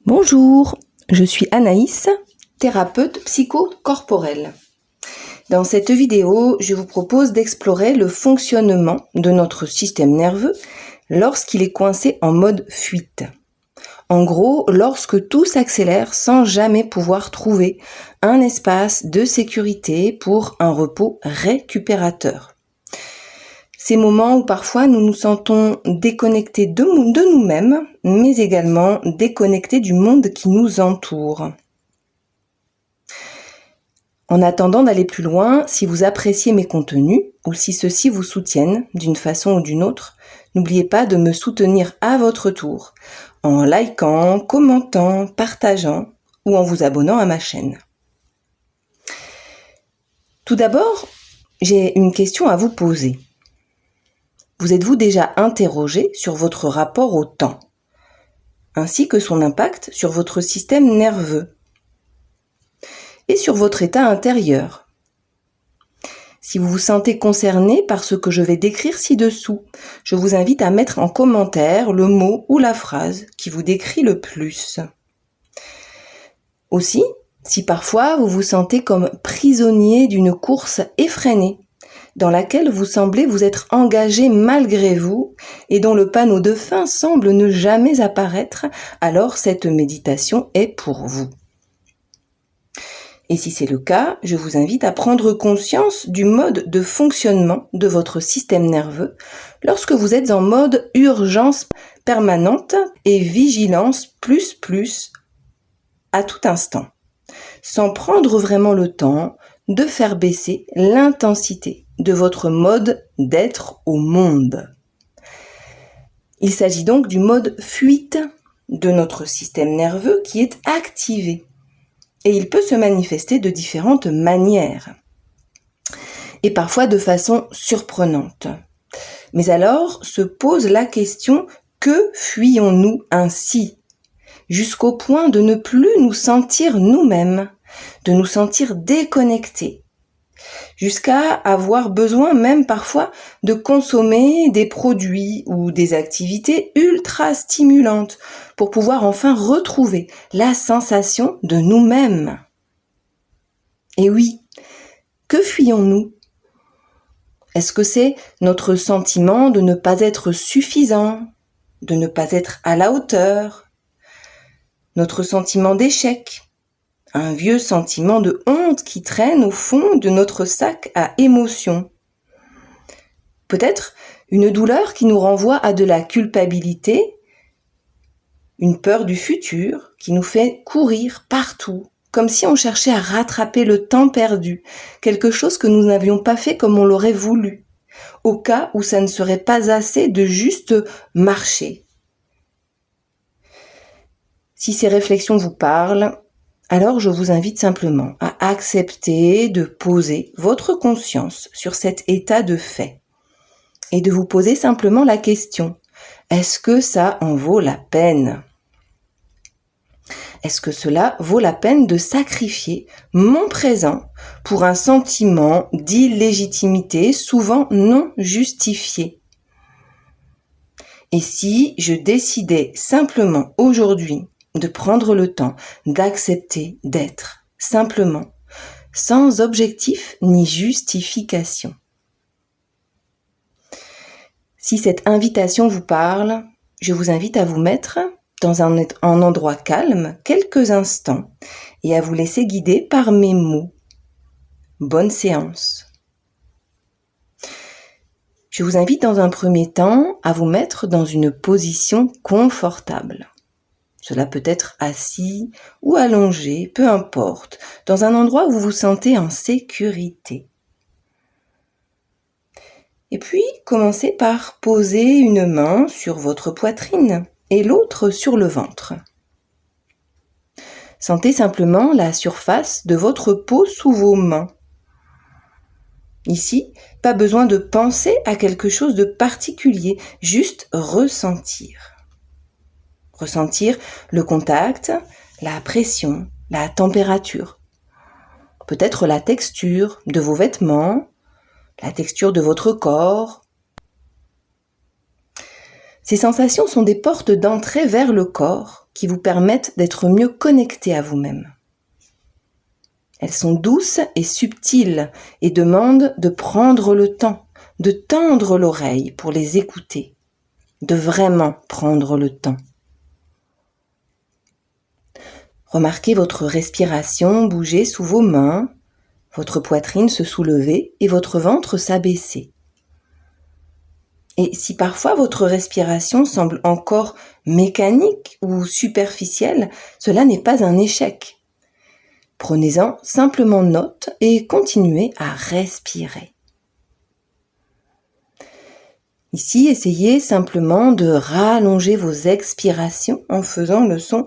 Bonjour, je suis Anaïs, thérapeute psychocorporelle. Dans cette vidéo, je vous propose d'explorer le fonctionnement de notre système nerveux lorsqu'il est coincé en mode fuite. En gros, lorsque tout s'accélère sans jamais pouvoir trouver un espace de sécurité pour un repos récupérateur. Ces moments où parfois nous nous sentons déconnectés de nous-mêmes, mais également déconnectés du monde qui nous entoure. En attendant d'aller plus loin, si vous appréciez mes contenus ou si ceux-ci vous soutiennent d'une façon ou d'une autre, n'oubliez pas de me soutenir à votre tour en likant, commentant, partageant ou en vous abonnant à ma chaîne. Tout d'abord, j'ai une question à vous poser. Vous êtes-vous déjà interrogé sur votre rapport au temps, ainsi que son impact sur votre système nerveux et sur votre état intérieur? Si vous vous sentez concerné par ce que je vais décrire ci-dessous, je vous invite à mettre en commentaire le mot ou la phrase qui vous décrit le plus. Aussi, si parfois vous vous sentez comme prisonnier d'une course effrénée, dans laquelle vous semblez vous être engagé malgré vous et dont le panneau de fin semble ne jamais apparaître, alors cette méditation est pour vous. Et si c'est le cas, je vous invite à prendre conscience du mode de fonctionnement de votre système nerveux lorsque vous êtes en mode urgence permanente et vigilance plus à tout instant, sans prendre vraiment le temps de faire baisser l'intensité de votre mode d'être au monde. Il s'agit donc du mode fuite de notre système nerveux qui est activé et il peut se manifester de différentes manières et parfois de façon surprenante. Mais alors se pose la question, que fuyons-nous ainsi jusqu'au point de ne plus nous sentir nous-mêmes, de nous sentir déconnectés, jusqu'à avoir besoin même parfois de consommer des produits ou des activités ultra stimulantes pour pouvoir enfin retrouver la sensation de nous-mêmes. Et oui, que fuyons-nous ? Est-ce que c'est notre sentiment de ne pas être suffisant, de ne pas être à la hauteur, notre sentiment d'échec, un vieux sentiment de honte qui traîne au fond de notre sac à émotions. Peut-être une douleur qui nous renvoie à de la culpabilité, une peur du futur qui nous fait courir partout, comme si on cherchait à rattraper le temps perdu, quelque chose que nous n'avions pas fait comme on l'aurait voulu, au cas où ça ne serait pas assez de juste marcher. Si ces réflexions vous parlent, alors je vous invite simplement à accepter de poser votre conscience sur cet état de fait et de vous poser simplement la question, est-ce que ça en vaut la peine ? Est-ce que cela vaut la peine de sacrifier mon présent pour un sentiment d'illégitimité souvent non justifié ? Et si je décidais simplement aujourd'hui de prendre le temps d'accepter d'être simplement, sans objectif ni justification. Si cette invitation vous parle, je vous invite à vous mettre dans un endroit calme quelques instants et à vous laisser guider par mes mots. Bonne séance. Je vous invite dans un premier temps à vous mettre dans une position confortable. Cela peut être assis ou allongé, peu importe, dans un endroit où vous vous sentez en sécurité. Et puis, commencez par poser une main sur votre poitrine et l'autre sur le ventre. Sentez simplement la surface de votre peau sous vos mains. Ici, pas besoin de penser à quelque chose de particulier, juste ressentir. Ressentir le contact, la pression, la température. Peut-être la texture de vos vêtements, la texture de votre corps. Ces sensations sont des portes d'entrée vers le corps qui vous permettent d'être mieux connecté à vous-même. Elles sont douces et subtiles et demandent de prendre le temps, de tendre l'oreille pour les écouter, de vraiment prendre le temps. Remarquez votre respiration bouger sous vos mains, votre poitrine se soulever et votre ventre s'abaisser. Et si parfois votre respiration semble encore mécanique ou superficielle, cela n'est pas un échec. Prenez-en simplement note et continuez à respirer. Ici, essayez simplement de rallonger vos expirations en faisant le son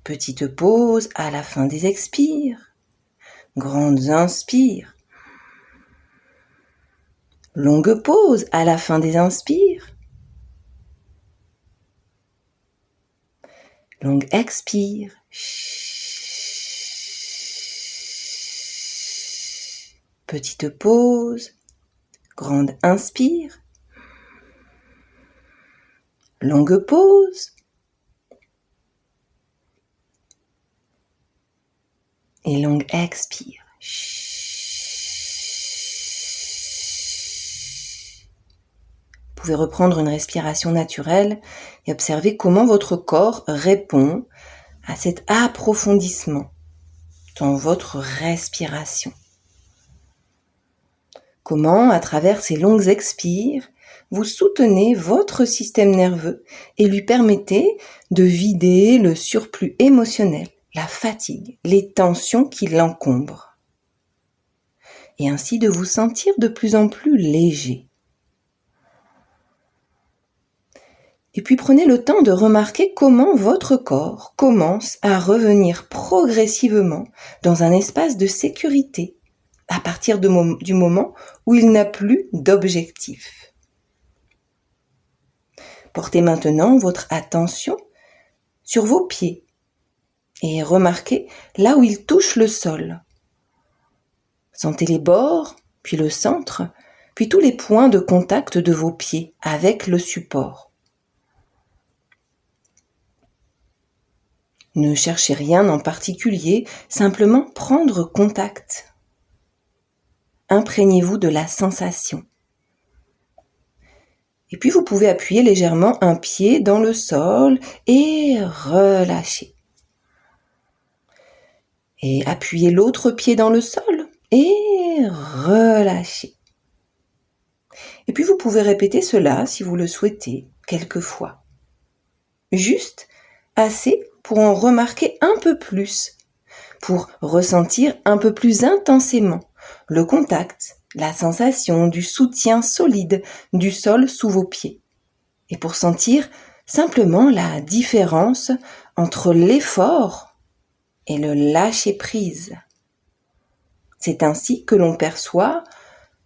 petite pause à la fin des expires. Grandes inspires. Longue pause à la fin des inspires. Longue expire. Petite pause. Grande inspire. Longue pause. Et longue expire. Vous pouvez reprendre une respiration naturelle et observer comment votre corps répond à cet approfondissement dans votre respiration. Comment, à travers ces longues expires, vous soutenez votre système nerveux et lui permettez de vider le surplus émotionnel, la fatigue, les tensions qui l'encombrent. Et ainsi de vous sentir de plus en plus léger. Et puis prenez le temps de remarquer comment votre corps commence à revenir progressivement dans un espace de sécurité à partir du moment où il n'a plus d'objectif. Portez maintenant votre attention sur vos pieds et remarquez là où ils touchent le sol. Sentez les bords, puis le centre, puis tous les points de contact de vos pieds avec le support. Ne cherchez rien en particulier, simplement prendre contact. Imprégnez-vous de la sensation. Et puis vous pouvez appuyer légèrement un pied dans le sol et relâcher. Et appuyez l'autre pied dans le sol et relâcher. Et puis vous pouvez répéter cela si vous le souhaitez, quelques fois. Juste assez pour en remarquer un peu plus, pour ressentir un peu plus intensément le contact, la sensation du soutien solide du sol sous vos pieds. Et pour sentir simplement la différence entre l'effort et le lâcher-prise. C'est ainsi que l'on perçoit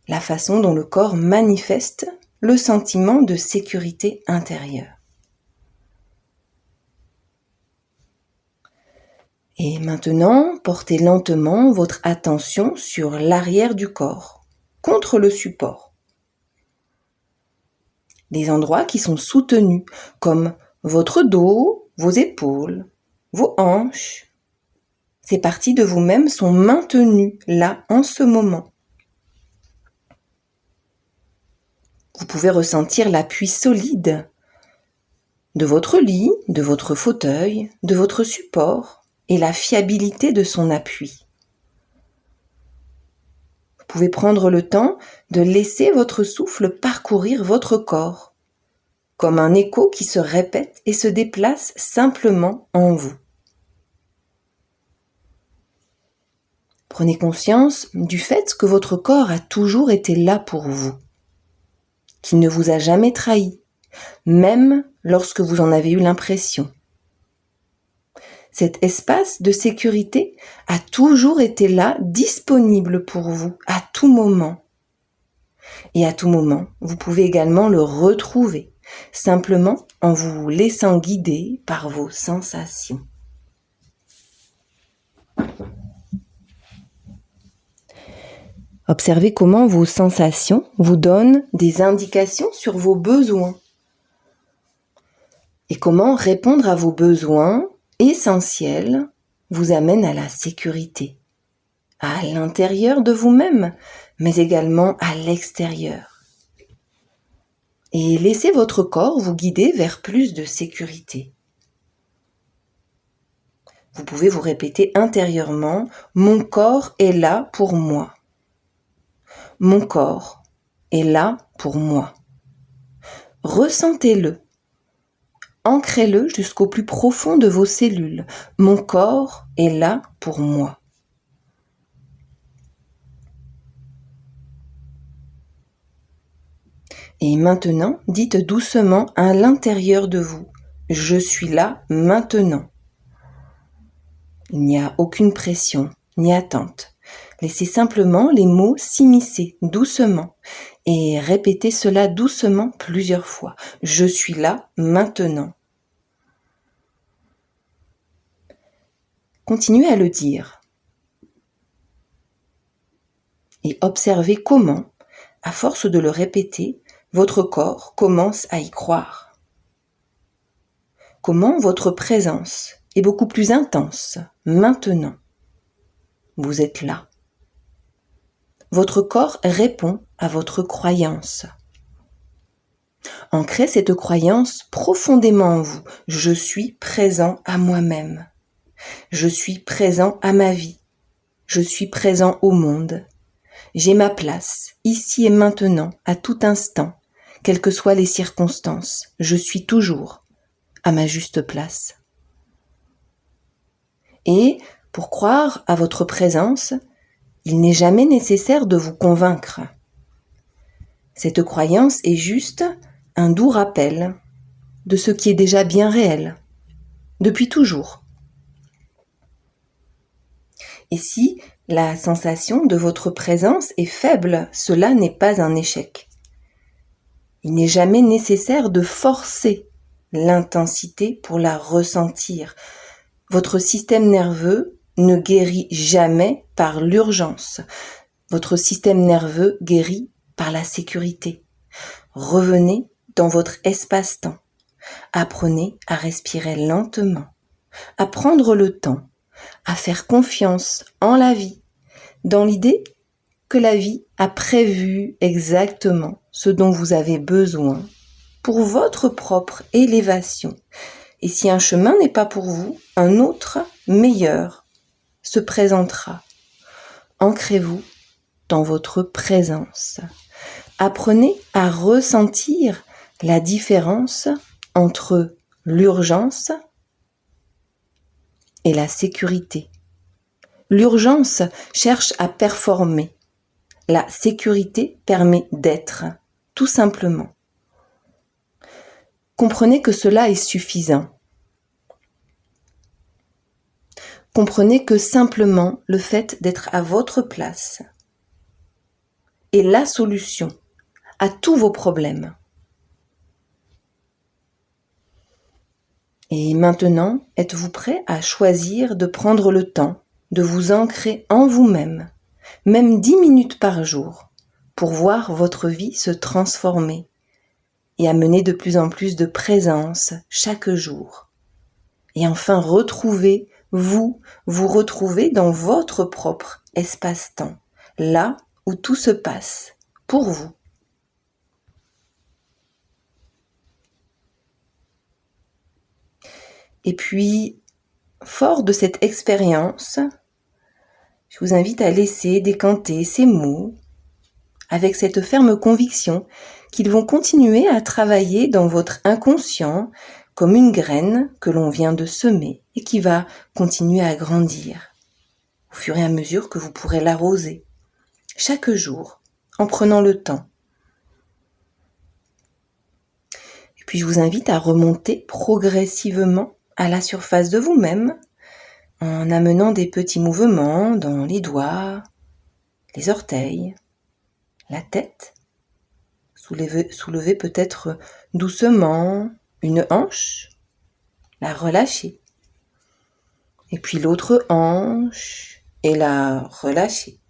la façon dont le corps manifeste le sentiment de sécurité intérieure. Et maintenant, portez lentement votre attention sur l'arrière du corps, contre le support. Des endroits qui sont soutenus, comme votre dos, vos épaules, vos hanches. Ces parties de vous-même sont maintenues là, en ce moment. Vous pouvez ressentir l'appui solide de votre lit, de votre fauteuil, de votre support, et la fiabilité de son appui. Vous pouvez prendre le temps de laisser votre souffle parcourir votre corps, comme un écho qui se répète et se déplace simplement en vous. Prenez conscience du fait que votre corps a toujours été là pour vous, qu'il ne vous a jamais trahi, même lorsque vous en avez eu l'impression. Cet espace de sécurité a toujours été là, disponible pour vous, à tout moment. Et à tout moment, vous pouvez également le retrouver, simplement en vous laissant guider par vos sensations. Observez comment vos sensations vous donnent des indications sur vos besoins et comment répondre à vos besoins essentiels vous amène à la sécurité, à l'intérieur de vous-même, mais également à l'extérieur. Et laissez votre corps vous guider vers plus de sécurité. Vous pouvez vous répéter intérieurement « Mon corps est là pour moi ». Mon corps est là pour moi. Ressentez-le. Ancrez-le jusqu'au plus profond de vos cellules. Mon corps est là pour moi. Et maintenant, dites doucement à l'intérieur de vous « Je suis là maintenant ». Il n'y a aucune pression ni attente. Laissez simplement les mots s'immiscer doucement et répétez cela doucement plusieurs fois. Je suis là maintenant. Continuez à le dire et observez comment, à force de le répéter, votre corps commence à y croire. Comment votre présence est beaucoup plus intense maintenant. Vous êtes là. Votre corps répond à votre croyance. Ancrez cette croyance profondément en vous. Je suis présent à moi-même. Je suis présent à ma vie. Je suis présent au monde. J'ai ma place, ici et maintenant, à tout instant, quelles que soient les circonstances. Je suis toujours à ma juste place. Et pour croire à votre présence, il n'est jamais nécessaire de vous convaincre. Cette croyance est juste un doux rappel de ce qui est déjà bien réel, depuis toujours. Et si la sensation de votre présence est faible, cela n'est pas un échec. Il n'est jamais nécessaire de forcer l'intensité pour la ressentir. Votre système nerveux ne guérit jamais par l'urgence. Votre système nerveux guérit par la sécurité. Revenez dans votre espace-temps. Apprenez à respirer lentement, à prendre le temps, à faire confiance en la vie, dans l'idée que la vie a prévu exactement ce dont vous avez besoin pour votre propre élévation. Et si un chemin n'est pas pour vous, un autre, meilleur, se présentera. Ancrez-vous dans votre présence. Apprenez à ressentir la différence entre l'urgence et la sécurité. L'urgence cherche à performer. La sécurité permet d'être, tout simplement. Comprenez que cela est suffisant. Comprenez que simplement le fait d'être à votre place est la solution à tous vos problèmes. Et maintenant, êtes-vous prêt à choisir de prendre le temps de vous ancrer en vous-même, même 10 minutes par jour, pour voir votre vie se transformer et amener de plus en plus de présence chaque jour. Et enfin, vous retrouver dans votre propre espace-temps, là où tout se passe, pour vous. Et puis, fort de cette expérience, je vous invite à laisser décanter ces mots avec cette ferme conviction qu'ils vont continuer à travailler dans votre inconscient comme une graine que l'on vient de semer et qui va continuer à grandir au fur et à mesure que vous pourrez l'arroser chaque jour en prenant le temps. Et puis je vous invite à remonter progressivement à la surface de vous-même en amenant des petits mouvements dans les doigts, les orteils, la tête. Soulevez peut-être doucement une hanche, la relâcher. Et puis l'autre hanche et la relâcher.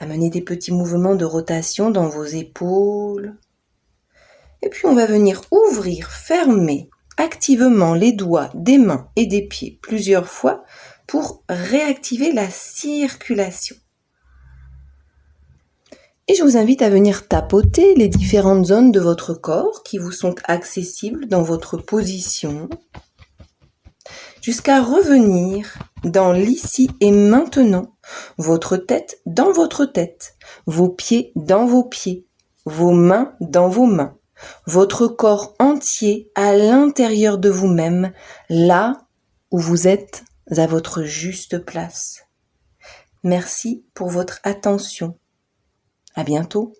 Amenez des petits mouvements de rotation dans vos épaules. Et puis on va venir ouvrir, fermer activement les doigts des mains et des pieds plusieurs fois pour réactiver la circulation. Et je vous invite à venir tapoter les différentes zones de votre corps qui vous sont accessibles dans votre position, jusqu'à revenir dans l'ici et maintenant, votre tête dans votre tête, vos pieds dans vos pieds, vos mains dans vos mains, votre corps entier à l'intérieur de vous-même, là où vous êtes à votre juste place. Merci pour votre attention. À bientôt.